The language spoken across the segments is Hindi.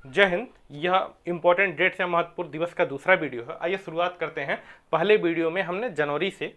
जय हिंद। यह इंपॉर्टेंट डेट्स या महत्वपूर्ण दिवस का दूसरा वीडियो है। आइए शुरुआत करते हैं। पहले वीडियो में हमने जनवरी से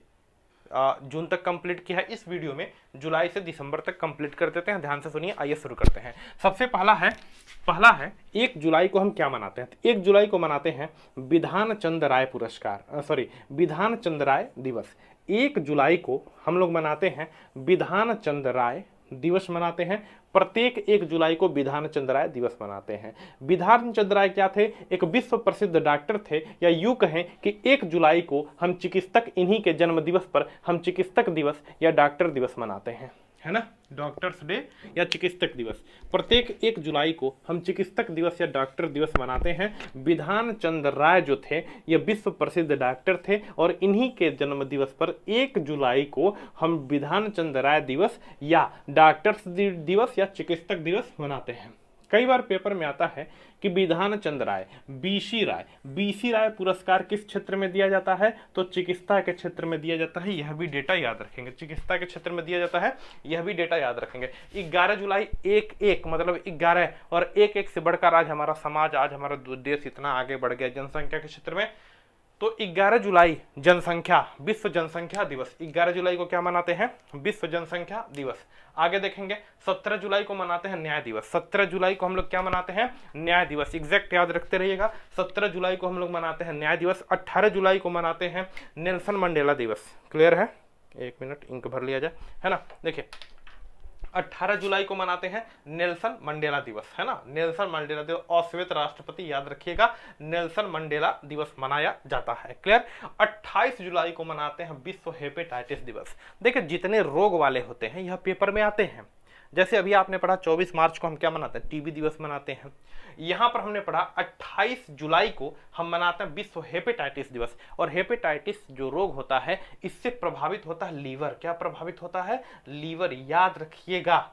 जून तक कंप्लीट किया है। इस वीडियो में जुलाई से दिसंबर तक कंप्लीट कर देते हैं। ध्यान से सुनिए। आइए शुरू करते हैं। सबसे पहला है 1 जुलाई को हम क्या मनाते हैं? तो 1 जुलाई को मनाते हैं विधान चंद्र राय पुरस्कार, विधान चंद्र राय दिवस। 1 जुलाई को हम लोग मनाते हैं विधान चंद्र राय दिवस मनाते हैं। प्रत्येक 1 जुलाई को विधान चंद्र राय दिवस मनाते हैं। विधान चंद्र राय क्या थे? एक विश्व प्रसिद्ध डॉक्टर थे, या यूं कहें कि 1 जुलाई को हम चिकित्सक, इन्हीं के जन्म दिवस पर हम चिकित्सक दिवस या डॉक्टर दिवस मनाते हैं, है ना, डॉक्टर्स डे या चिकित्सक दिवस। प्रत्येक 1 जुलाई को हम चिकित्सक दिवस या डॉक्टर दिवस मनाते हैं। विधान चंद्र राय जो थे ये विश्व प्रसिद्ध डॉक्टर थे, और इन्हीं के जन्म दिवस पर 1 जुलाई को हम विधान चंद्र राय दिवस या डॉक्टर्स दिवस या चिकित्सक दिवस मनाते हैं। कई बार पेपर में आता है कि विधान चंद्र राय, बीसी राय पुरस्कार किस क्षेत्र में दिया जाता है? तो चिकित्सा के क्षेत्र में दिया जाता है। यह भी डेटा याद रखेंगे। चिकित्सा के क्षेत्र में दिया जाता है, यह भी डेटा याद रखेंगे। 11 जुलाई 1-1 मतलब 11 और 1-1 से बढ़कर आज हमारा समाज, आज हमारा देश इतना आगे बढ़ गया जनसंख्या के क्षेत्र में। तो 11 जुलाई जनसंख्या, विश्व जनसंख्या दिवस। 11 जुलाई को क्या मनाते हैं? विश्व जनसंख्या दिवस। आगे देखेंगे 17 जुलाई को मनाते हैं न्याय दिवस। 17 जुलाई को हम लोग क्या मनाते हैं? न्याय दिवस। एग्जैक्ट याद रखते रहिएगा। 17 जुलाई को हम लोग मनाते हैं न्याय दिवस। 18 जुलाई को मनाते हैं नेल्सन मंडेला दिवस। क्लियर है? 1 मिनट इंक भर लिया जाए, है ना। देखिए 18 जुलाई को मनाते हैं नेल्सन मंडेला दिवस, है ना। नेल्सन मंडेला दिवस, अश्वेत राष्ट्रपति, याद रखिएगा, नेल्सन मंडेला दिवस मनाया जाता है। क्लियर? 28 जुलाई को मनाते हैं विश्व हेपेटाइटिस दिवस। देखिए जितने रोग वाले होते हैं यह पेपर में आते हैं। जैसे अभी आपने पढ़ा 24 मार्च को हम क्या मनाते हैं? टीबी दिवस मनाते हैं। यहां पर हमने पढ़ा 28 जुलाई को हम मनाते हैं विश्व हेपेटाइटिस दिवस। और हेपेटाइटिस जो रोग होता है इससे प्रभावित होता है लीवर। क्या प्रभावित होता है? लीवर। याद रखिएगा,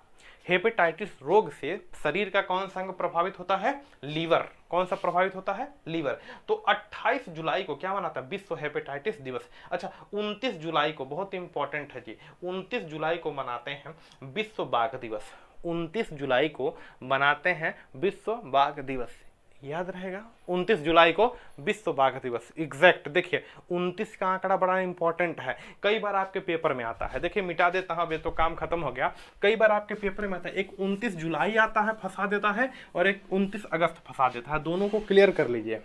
हेपेटाइटिस रोग से शरीर का कौन सा अंग प्रभावित होता है? लीवर। कौन सा प्रभावित होता है? लीवर। तो 28 जुलाई को क्या मनाता है? विश्व हेपेटाइटिस दिवस। अच्छा 29 जुलाई को, बहुत इंपॉर्टेंट है जी, 29 जुलाई को मनाते हैं विश्व बाघ दिवस। 29 जुलाई को मनाते हैं विश्व बाघ दिवस। याद रहेगा, 29 जुलाई को विश्व बाघ दिवस। एग्जैक्ट। देखिए 29 का आंकड़ा बड़ा इंपॉर्टेंट है। कई बार आपके पेपर में आता है, देखिए मिटा देता हूं, तो काम खत्म हो गया। कई बार आपके पेपर में आता है, एक 29 जुलाई आता है फंसा देता है, और एक 29 अगस्त फंसा देता है। दोनों को क्लियर कर लीजिए।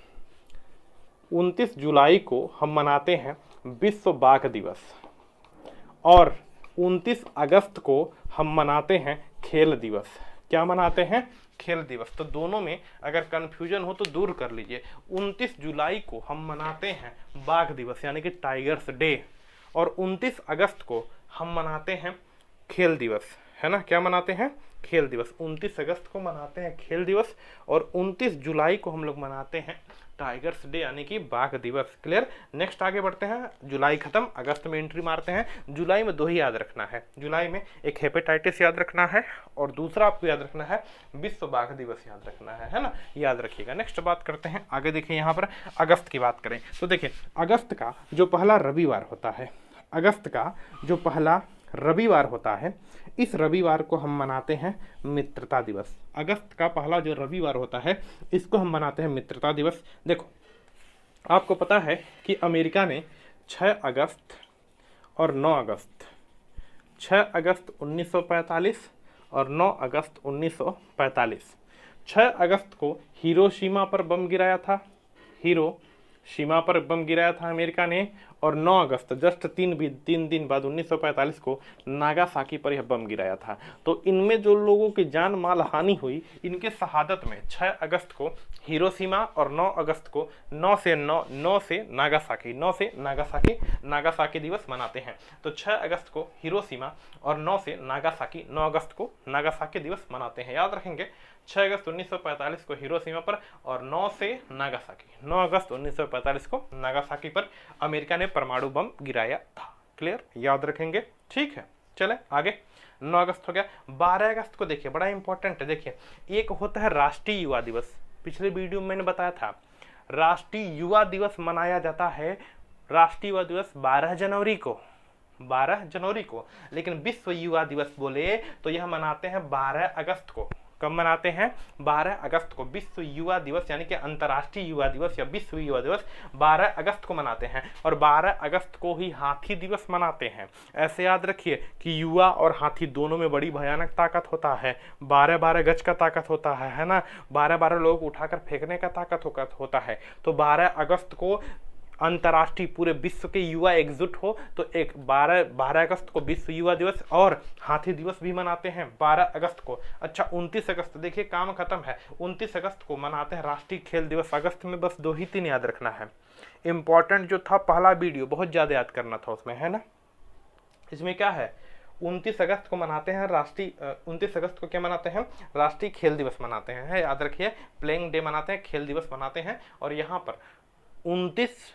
29 जुलाई को हम मनाते हैं विश्व बाघ दिवस, और 29 अगस्त को हम मनाते हैं खेल दिवस। क्या मनाते हैं? खेल दिवस। तो दोनों में अगर कंफ्यूजन हो तो दूर कर लीजिए। 29 जुलाई को हम मनाते हैं बाघ दिवस यानी कि टाइगर्स डे, और 29 अगस्त को हम मनाते हैं खेल दिवस, है ना। क्या मनाते हैं? खेल दिवस। 29 अगस्त को मनाते हैं खेल दिवस, और 29 जुलाई को हम लोग मनाते हैं टाइगर्स डे यानी कि बाघ दिवस। क्लियर? नेक्स्ट आगे बढ़ते हैं। जुलाई खत्म, अगस्त में एंट्री मारते हैं। जुलाई में 2 ही याद रखना है। जुलाई में एक हेपेटाइटिस याद रखना है, और दूसरा आपको याद रखना है विश्व बाघ दिवस याद रखना है ना। याद रखिएगा। नेक्स्ट बात करते हैं आगे। देखिए यहाँ पर अगस्त की बात करें तो देखिए अगस्त का जो पहला रविवार होता है, अगस्त का जो पहला रविवार होता है, इस रविवार को हम मनाते हैं मित्रता दिवस। अगस्त का पहला जो रविवार होता है इसको हम मनाते हैं मित्रता दिवस। देखो आपको पता है कि अमेरिका ने 6 अगस्त और 9 अगस्त, 6 अगस्त 1945 और 9 अगस्त 1945, 6 अगस्त को हिरोशिमा पर बम गिराया था, हिरोशिमा पर बम गिराया था अमेरिका ने, और 9 अगस्त जस्ट 3 दिन बाद 1945 को नागासाकी पर यह बम गिराया था। तो इनमें जो लोगों की जान माल हानि हुई, इनके शहादत में 6 अगस्त को हिरोशिमा और 9 अगस्त को 9 से नागासाकी दिवस मनाते हैं। तो 6 अगस्त को हिरोशिमा और 9 से नागासाकी, 9 अगस्त को नागासाकी दिवस मनाते हैं। याद रखेंगे 6 अगस्त 1945 को हिरोशिमा पर, और 9 से नागासाकी, 9 अगस्त 1945 को नागासाकी पर अमेरिका ने परमाणु बम गिराया था। क्लियर? याद रखेंगे। ठीक है, चले आगे। 9 अगस्त हो गया। 12 अगस्त को देखिए बड़ा इंपॉर्टेंट है। देखिए एक होता है राष्ट्रीय युवा दिवस। पिछले वीडियो में मैंने बताया था राष्ट्रीय युवा दिवस मनाया जाता है, राष्ट्रीय युवा दिवस 12 जनवरी को, लेकिन विश्व युवा दिवस बोले तो यह मनाते हैं 12 अगस्त को। कब मनाते हैं? 12 अगस्त को। विश्व युवा दिवस यानी कि अंतर्राष्ट्रीय युवा दिवस या विश्व युवा दिवस 12 अगस्त को मनाते हैं, और 12 अगस्त को ही हाथी दिवस मनाते हैं। ऐसे याद रखिए कि युवा और हाथी दोनों में बड़ी भयानक ताकत होता है, 12-12 गज का ताकत होता है ना, 12-12 लोग उठाकर फेंकने का ताकत होता है। तो 12 अगस्त को अंतर्राष्ट्रीय पूरे विश्व के युवा एकजुट हो तो एक 12 अगस्त को विश्व युवा दिवस और हाथी दिवस भी मनाते हैं 12 अगस्त को। अच्छा, 29 अगस्त, देखिए काम खत्म है, 29 अगस्त को मनाते हैं राष्ट्रीय खेल दिवस। अगस्त में बस 2 ही 3 याद रखना है। इंपॉर्टेंट जो था पहला वीडियो बहुत ज्यादा याद करना था उसमें, है ना। इसमें क्या है, 29 अगस्त को मनाते हैं राष्ट्रीय 29 अगस्त को क्या मनाते हैं? राष्ट्रीय खेल दिवस मनाते हैं, है याद रखिए। प्लेइंग डे मनाते हैं, खेल दिवस मनाते हैं। और यहाँ पर 29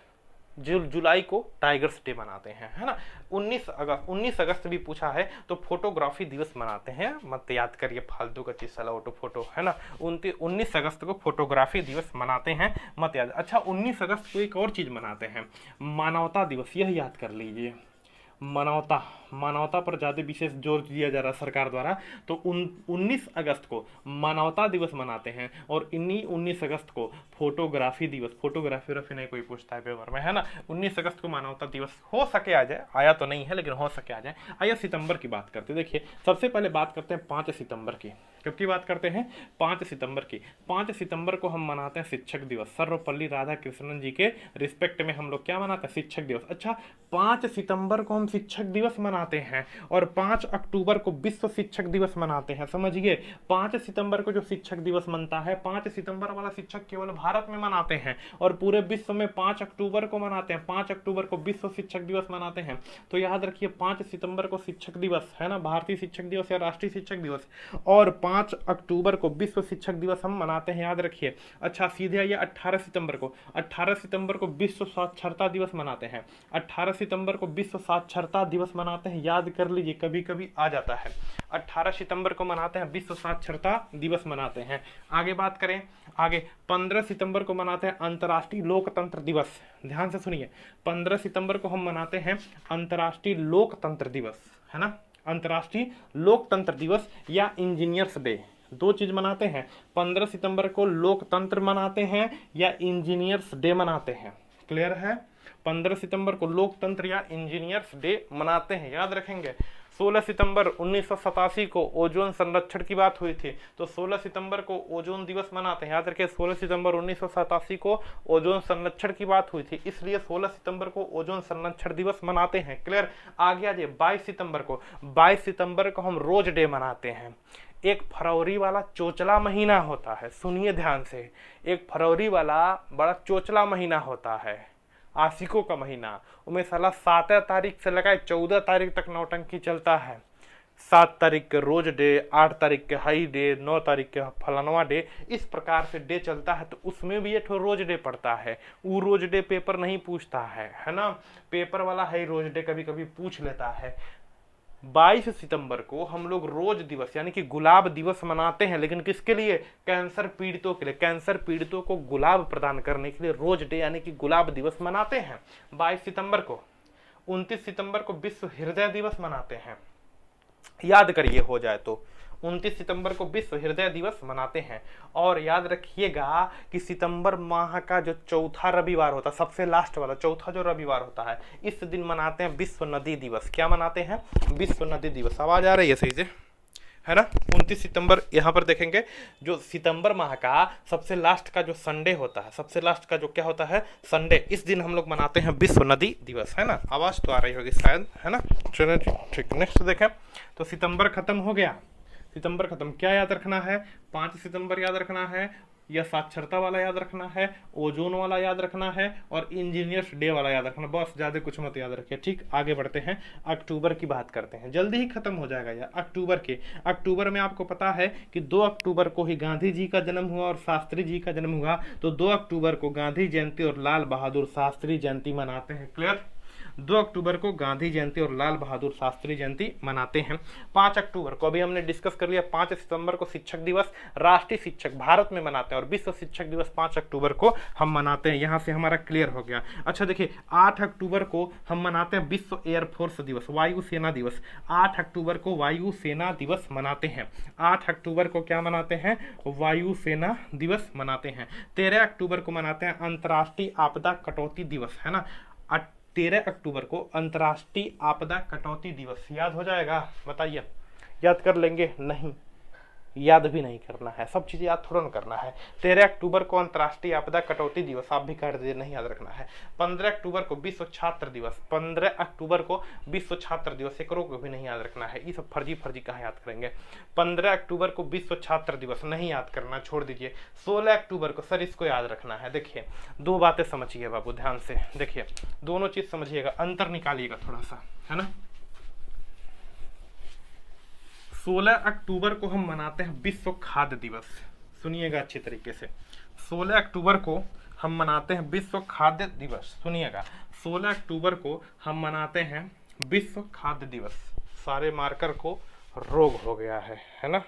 जुलाई को टाइगर्स डे मनाते हैं, है ना। 19 अगस्त भी पूछा है तो फोटोग्राफी दिवस मनाते हैं, मत याद करिए फालतू का चीज साला फोटो, है ना। 19 अगस्त को फोटोग्राफी दिवस मनाते हैं, मत याद। अच्छा, 19 अगस्त को एक और चीज मनाते हैं, मानवता दिवस, यह याद कर लीजिए। मानवता पर ज़्यादा विशेष जोर दिया जा रहा है सरकार द्वारा, तो 19 अगस्त को मानवता दिवस मनाते हैं। और इन्हीं 19 अगस्त को फोटोग्राफी दिवस, फोटोग्राफी नहीं कोई पूछता है पेपर में, है ना। 19 अगस्त को मानवता दिवस हो सके आ जाए, आया तो नहीं है लेकिन हो सके आ जाए। आइए सितंबर की बात करते हैं। देखिए सबसे पहले बात करते हैं 5 सितंबर की। कब की बात करते हैं? 5 सितंबर की। 5 सितंबर को हम मनाते हैं शिक्षक दिवस। सर्वपल्ली राधाकृष्णन जी के रिस्पेक्ट में हम लोग क्या मनाते हैं? शिक्षक दिवस। अच्छा, 5 सितंबर को हम शिक्षक दिवस मनाते हैं और 5 अक्टूबर को विश्व शिक्षक दिवस मनाते हैं, समझिए। 5 सितंबर को जो शिक्षक दिवस मनता है, 5 सितंबर वाला शिक्षक केवल भारत में मनाते हैं और पूरे विश्व में 5 अक्टूबर को मनाते हैं। 5 अक्टूबर को विश्व शिक्षक दिवस मनाते हैं। तो याद रखिए 5 सितंबर को शिक्षक दिवस, है ना, भारतीय शिक्षक दिवस या राष्ट्रीय शिक्षक दिवस, और 5 अक्टूबर को विश्व शिक्षक दिवस हम मनाते हैं, याद रखिए। अच्छा, सीधे आइए 18 सितंबर को। 18 सितंबर को विश्व साक्षरता दिवस मनाते हैं। 18 सितंबर को विश्व साक्षरता दिवस मनाते हैं, याद कर लीजिए, कभी कभी आ जाता है। 18 सितंबर को मनाते हैं, विश्व साक्षरता दिवस मनाते हैं। आगे बात करें, आगे 15 सितंबर को मनाते हैं अंतर्राष्ट्रीय लोकतंत्र दिवस। ध्यान से सुनिए, 15 सितंबर को हम मनाते हैं अंतर्राष्ट्रीय लोकतंत्र दिवस, है ना। अंतर्राष्ट्रीय लोकतंत्र दिवस या इंजीनियर्स डे, 2 चीज मनाते हैं। 15 सितंबर को लोकतंत्र मनाते हैं या इंजीनियर्स डे मनाते हैं, क्लियर है। 15 सितंबर को लोकतंत्र या इंजीनियर्स डे मनाते हैं, याद रखेंगे। 16 सितंबर 1987 को ओजोन संरक्षण की बात हुई थी, तो 16 सितंबर को ओजोन दिवस मनाते हैं, याद रखिए। 16 सितंबर 1987 को ओजोन संरक्षण की बात हुई थी, इसलिए 16 सितंबर को ओजोन संरक्षण दिवस मनाते हैं, क्लियर। आगे आ जाइए 22 सितंबर को। 22 सितंबर को हम रोज डे मनाते हैं। एक फरवरी वाला चोचला महीना होता है, सुनिए ध्यान से, एक फरवरी वाला बड़ा चोचला महीना होता है, आशिकों का महीना। उनमें साला 7 तारीख से लगाए 14 तारीख तक नौटंकी चलता है। 7 तारीख के रोज डे, 8 तारीख के हाई डे, 9 तारीख के फलानवा डे, इस प्रकार से डे चलता है। तो उसमें भी एक रोज डे पड़ता है। वो रोज डे पेपर नहीं पूछता है ना, पेपर वाला है रोज डे कभी कभी पूछ लेता है। 22 सितंबर को हम लोग रोज दिवस यानी कि गुलाब दिवस मनाते हैं, लेकिन किसके लिए? कैंसर पीड़ितों के लिए। कैंसर पीड़ितों को गुलाब प्रदान करने के लिए रोज डे यानी कि गुलाब दिवस मनाते हैं 22 सितंबर को। 29 सितंबर को विश्व हृदय दिवस मनाते हैं, याद करिए हो जाए तो। 29 सितंबर को विश्व हृदय दिवस मनाते हैं। और याद रखिएगा कि सितंबर माह का जो चौथा रविवार होता है, सबसे लास्ट वाला चौथा जो रविवार होता है, इस दिन मनाते हैं विश्व नदी दिवस। क्या मनाते हैं? विश्व नदी दिवस। आवाज आ रही है सही से, है ना। 29 सितंबर यहाँ पर देखेंगे, जो सितंबर माह का सबसे लास्ट का जो संडे होता है, सबसे लास्ट का जो क्या होता है, संडे, इस दिन हम लोग मनाते हैं विश्व नदी दिवस, है ना। आवाज तो आ रही होगी शायद, है ना। चलो ठीक, नेक्स्ट देखें। तो सितंबर खत्म हो गया, सितंबर खत्म। क्या याद रखना है? 5 सितंबर याद रखना है, या साक्षरता वाला याद रखना है, ओजोन वाला याद रखना है और इंजीनियर्स डे वाला याद रखना, बस ज्यादा कुछ मत याद रखिए, ठीक। आगे बढ़ते हैं, अक्टूबर की बात करते हैं, जल्दी ही खत्म हो जाएगा यार। अक्टूबर में आपको पता है कि 2 अक्टूबर को ही गांधी जी का जन्म हुआ और शास्त्री जी का जन्म हुआ, तो 2 अक्टूबर को गांधी जयंती और लाल बहादुर शास्त्री जयंती मनाते हैं, क्लियर। 2 अक्टूबर को गांधी जयंती और लाल बहादुर शास्त्री जयंती मनाते हैं। 5 अक्टूबर को अभी हमने डिस्कस कर लिया, 5 सितंबर को शिक्षक दिवस राष्ट्रीय शिक्षक भारत में मनाते हैं और विश्व शिक्षक दिवस 5 अक्टूबर को हम मनाते हैं। यहाँ से हमारा क्लियर हो गया। अच्छा देखिए, 8 अक्टूबर को हम मनाते हैं विश्व एयरफोर्स दिवस, वायुसेना दिवस। 8 अक्टूबर को वायुसेना दिवस मनाते हैं। 8 अक्टूबर को क्या मनाते हैं? वायुसेना दिवस मनाते हैं। 13 अक्टूबर को मनाते हैं अंतर्राष्ट्रीय आपदा कटौती दिवस, है ना। 13 अक्टूबर को अंतर्राष्ट्रीय आपदा कटौती दिवस याद हो जाएगा? बताइए, याद कर लेंगे? नहीं, याद भी नहीं करना है, सब चीज़ें याद थोड़ा ना करना है। 13 अक्टूबर को अंतर्राष्ट्रीय आपदा कटौती दिवस, आप भी कर दीजिए, नहीं याद रखना है। 15 अक्टूबर को विश्व छात्र दिवस, 15 अक्टूबर को विश्व छात्र दिवस, एकरों को भी नहीं याद रखना है। ये सब फर्जी फर्जी कहाँ याद करेंगे। 15 अक्टूबर को विश्व छात्र दिवस नहीं याद करना, छोड़ दीजिए। 16 अक्टूबर को, सर इसको याद रखना है। देखिए, दो बातें समझिए बाबू, ध्यान से देखिए, दोनों चीज़ समझिएगा, अंतर निकालिएगा थोड़ा सा, है ना। 16 अक्टूबर को हम मनाते हैं विश्व खाद्य दिवस। सुनिएगा अच्छी तरीके से, 16 अक्टूबर को हम मनाते हैं विश्व खाद्य दिवस। सुनिएगा, 16 अक्टूबर को हम मनाते हैं विश्व खाद्य दिवस। सारे मार्कर को रोग हो गया है ना।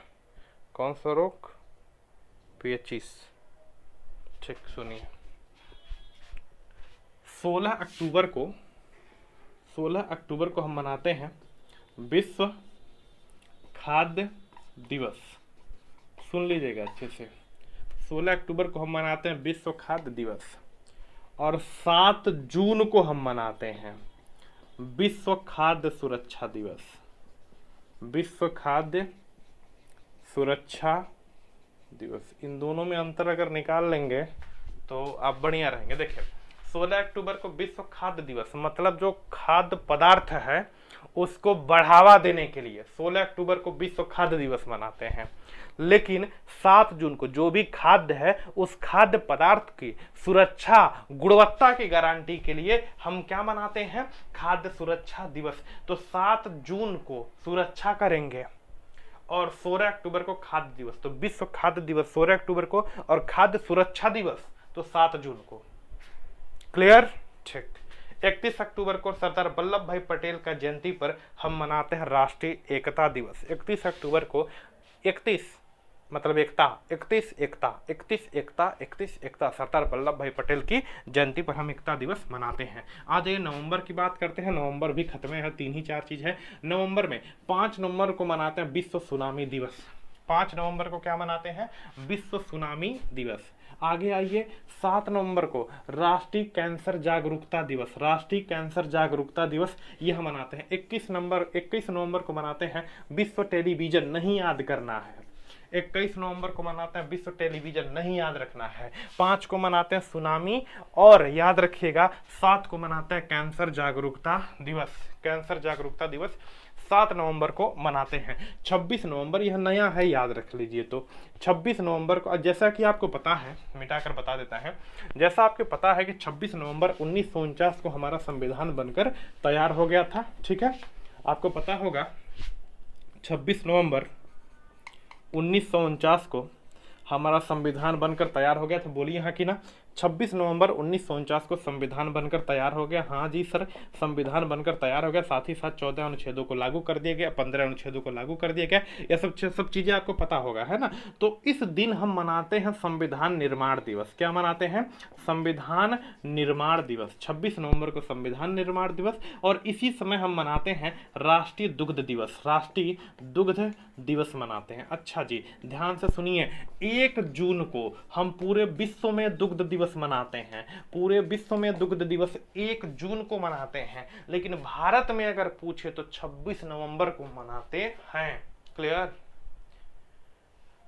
कौन सा रोग? पेचिस। ठीक, सुनिए, 16 अक्टूबर को हम मनाते हैं विश्व खाद्य दिवस। सुन लीजिएगा अच्छे से, 16 अक्टूबर को हम मनाते हैं विश्व खाद्य दिवस और 7 जून को हम मनाते हैं विश्व खाद्य सुरक्षा दिवस। विश्व खाद्य सुरक्षा दिवस, इन दोनों में अंतर अगर निकाल लेंगे तो आप बढ़िया रहेंगे। देखिए, 16 अक्टूबर को विश्व खाद्य दिवस मतलब जो खाद्य पदार्थ है उसको बढ़ावा देने के लिए 16 अक्टूबर को विश्व खाद्य दिवस मनाते हैं। लेकिन 7 जून को जो भी खाद्य है उस खाद्य पदार्थ की सुरक्षा, गुणवत्ता की गारंटी के लिए हम क्या मनाते हैं? खाद्य सुरक्षा दिवस। तो 7 जून को सुरक्षा करेंगे और 16 अक्टूबर को खाद्य दिवस। तो विश्व खाद्य दिवस 16 अक्टूबर को और खाद्य सुरक्षा दिवस तो 7 जून को। क्लियर? ठीक। 31 अक्टूबर को सरदार वल्लभ भाई पटेल का जयंती पर हम मनाते हैं राष्ट्रीय एकता दिवस। 31 अक्टूबर को, 31 मतलब एकता, 31 एकता सरदार वल्लभ भाई पटेल की जयंती पर हम एकता दिवस मनाते हैं। आ जाइए नवंबर की बात करते हैं। नवंबर भी खत्म है, 3 ही 4 चीज है। नवंबर में 5 नवंबर को मनाते हैं विश्व सुनामी दिवस। 5 नवंबर को क्या मनाते हैं? विश्व सुनामी दिवस। आगे आइए, 7 नवंबर को राष्ट्रीय कैंसर जागरूकता दिवस। राष्ट्रीय कैंसर जागरूकता दिवस यह मनाते हैं। 21 नवंबर को मनाते हैं विश्व टेलीविजन, नहीं याद करना है। 21 नवंबर को मनाते हैं विश्व टेलीविजन, नहीं याद रखना है। 5 को मनाते हैं सुनामी और याद रखिएगा 7 को मनाते हैं कैंसर जागरूकता दिवस। कैंसर जागरूकता दिवस 7 नवंबर को मनाते हैं। 26 नवंबर, यह नया है, याद रख लीजिए। तो 26 नवंबर को, जैसा कि आपको पता है, मिटाकर बता देता है, जैसा आपको पता है कि 26 नवंबर 1949 को हमारा संविधान बनकर तैयार हो गया था। ठीक है, आपको पता होगा 26 नवंबर 1949 को हमारा संविधान बनकर तैयार हो गया था। बोलिए हाँ कि ना। 26 नवंबर 1949 को संविधान बनकर तैयार हो गया। हाँ जी सर, संविधान बनकर तैयार हो गया। साथ ही साथ 14 अनुच्छेदों को लागू कर दिया गया, 15 अनुच्छेदों को लागू कर दिया गया। यह सब चीजें आपको पता होगा, है ना। तो इस दिन हम मनाते हैं संविधान निर्माण दिवस। क्या मनाते हैं? संविधान निर्माण दिवस। 26 नवंबर को संविधान निर्माण दिवस और इसी समय हम मनाते हैं राष्ट्रीय दुग्ध दिवस। राष्ट्रीय दुग्ध दिवस मनाते हैं। अच्छा जी, ध्यान से सुनिए, 1 जून को हम पूरे विश्व में दुग्ध दिवस मनाते हैं। पूरे विश्व में दुग्ध दिवस 1 जून को मनाते हैं, लेकिन भारत में अगर पूछे तो 26 नवंबर को मनाते हैं। क्लियर?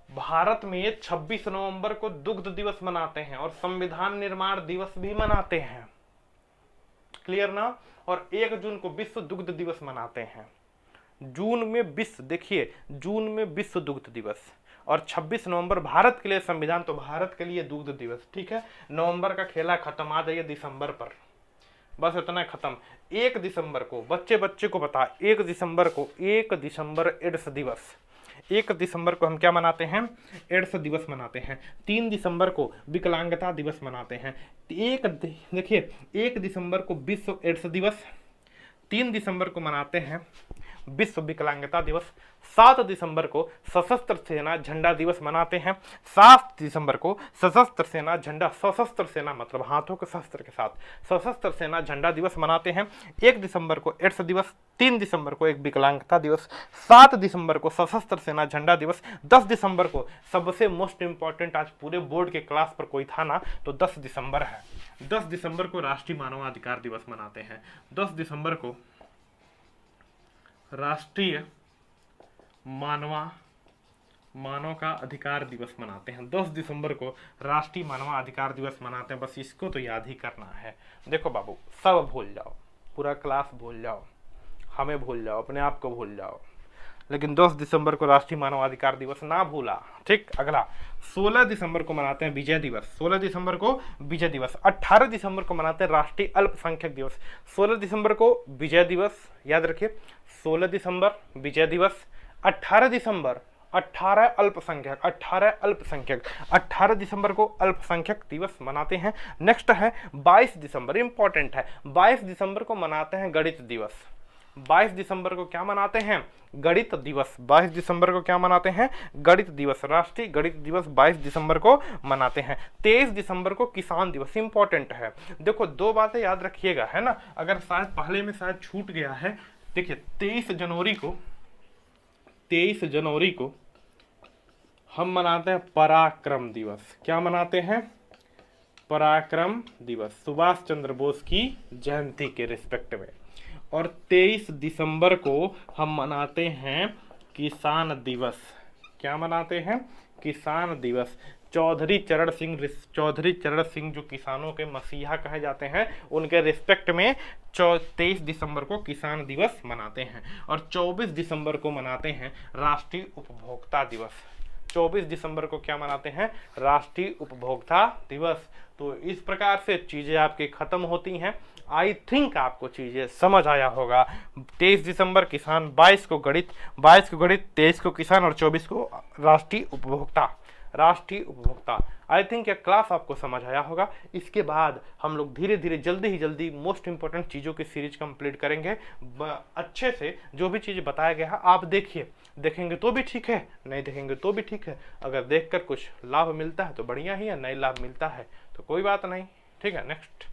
भारत में 26 नवंबर को दुग्ध दिवस मनाते हैं और संविधान निर्माण दिवस भी मनाते हैं। क्लियर ना? और 1 जून को विश्व दुग्ध दिवस मनाते हैं। जून में विश्व, देखिए जून में विश्व दुग्ध दिवस और 26 नवंबर भारत के लिए संविधान, तो भारत के लिए दुग्ध दिवस। ठीक है, नवंबर का खेला खत्म। आ जाइए दिसंबर पर, बस इतना खत्म। 1 दिसंबर को बच्चे को पता, 1 दिसंबर एड्स दिवस। 1 दिसंबर को हम क्या मनाते हैं? एड्स दिवस मनाते हैं। 3 दिसंबर को विकलांगता दिवस मनाते हैं। देखिए 1 दिसंबर को विश्व एड्स दिवस, 3 दिसंबर को मनाते हैं विश्व विकलांगता दिवस। 7 दिसंबर को सशस्त्र सेना झंडा दिवस मनाते हैं। 7 दिसंबर को सशस्त्र सेना झंडा, सशस्त्र सेना मतलब हाथों के शस्त्र के साथ, सशस्त्र सेना झंडा दिवस मनाते हैं। 1 दिसंबर को एड्स दिवस, 3 दिसंबर को एक विकलांगता दिवस, 7 दिसंबर को सशस्त्र सेना झंडा दिवस, 10 दिसंबर को सबसे मोस्ट इंपॉर्टेंट, आज पूरे बोर्ड के क्लास पर कोई था ना तो 10 दिसंबर है। 10 दिसंबर को राष्ट्रीय मानवाधिकार दिवस मनाते हैं। 10 दिसंबर को राष्ट्रीय मानव का अधिकार दिवस मनाते हैं। 10 दिसंबर को राष्ट्रीय मानवाधिकार दिवस मनाते हैं। बस इसको तो याद ही करना है। देखो बाबू, सब भूल जाओ, पूरा क्लास भूल जाओ, हमें भूल जाओ, अपने आप को भूल जाओ, लेकिन 10 दिसंबर को राष्ट्रीय मानवाधिकार दिवस ना भूला। ठीक, अगला 16 दिसंबर को मनाते हैं विजय दिवस। 16 दिसंबर को विजय दिवस। 18 दिसंबर को मनाते हैं राष्ट्रीय अल्पसंख्यक दिवस। 16 दिसंबर को विजय दिवस, याद रखिए, 16 दिसंबर विजय दिवस। 18 दिसंबर 18 अल्पसंख्यक, 18 दिसंबर को अल्पसंख्यक दिवस मनाते हैं। नेक्स्ट है 22 दिसंबर, इंपॉर्टेंट है। 22 दिसंबर को मनाते हैं गणित दिवस। 22 दिसंबर को क्या मनाते हैं? गणित दिवस। 22 दिसंबर को क्या मनाते हैं? गणित दिवस। राष्ट्रीय गणित दिवस 22 दिसंबर को मनाते हैं। 23 दिसंबर को किसान दिवस, इंपॉर्टेंट है। देखो, दो बातें याद रखिएगा, है ना, अगर शायद पहले में शायद छूट गया है। देखिए 23 जनवरी को हम मनाते हैं पराक्रम दिवस। क्या मनाते हैं? पराक्रम दिवस, सुभाष चंद्र बोस की जयंती के रिस्पेक्ट में। और 23 दिसंबर को हम मनाते हैं किसान दिवस। क्या मनाते हैं? किसान दिवस। चौधरी चरण सिंह जो किसानों के मसीहा कहे जाते हैं, उनके रिस्पेक्ट में 23 दिसंबर को किसान दिवस मनाते हैं। और 24 दिसंबर को मनाते हैं राष्ट्रीय उपभोक्ता दिवस। 24 दिसंबर को क्या मनाते हैं? राष्ट्रीय उपभोक्ता दिवस। तो इस प्रकार से चीज़ें आपकी खत्म होती हैं। आई थिंक आपको चीज़ें समझ आया होगा। 23 दिसंबर किसान, 22 को गणित, 23 को किसान और 24 को राष्ट्रीय उपभोक्ता। आई थिंक यह क्लास आपको समझ आया होगा। इसके बाद हम लोग धीरे धीरे जल्दी मोस्ट इंपॉर्टेंट चीज़ों की सीरीज कंप्लीट करेंगे। अच्छे से जो भी चीज़ बताया गया है आप देखिए, देखेंगे तो भी ठीक है, नहीं देखेंगे तो भी ठीक है। अगर देखकर कुछ लाभ मिलता है तो बढ़िया ही है, नहीं लाभ मिलता है तो कोई बात नहीं। ठीक है, नेक्स्ट।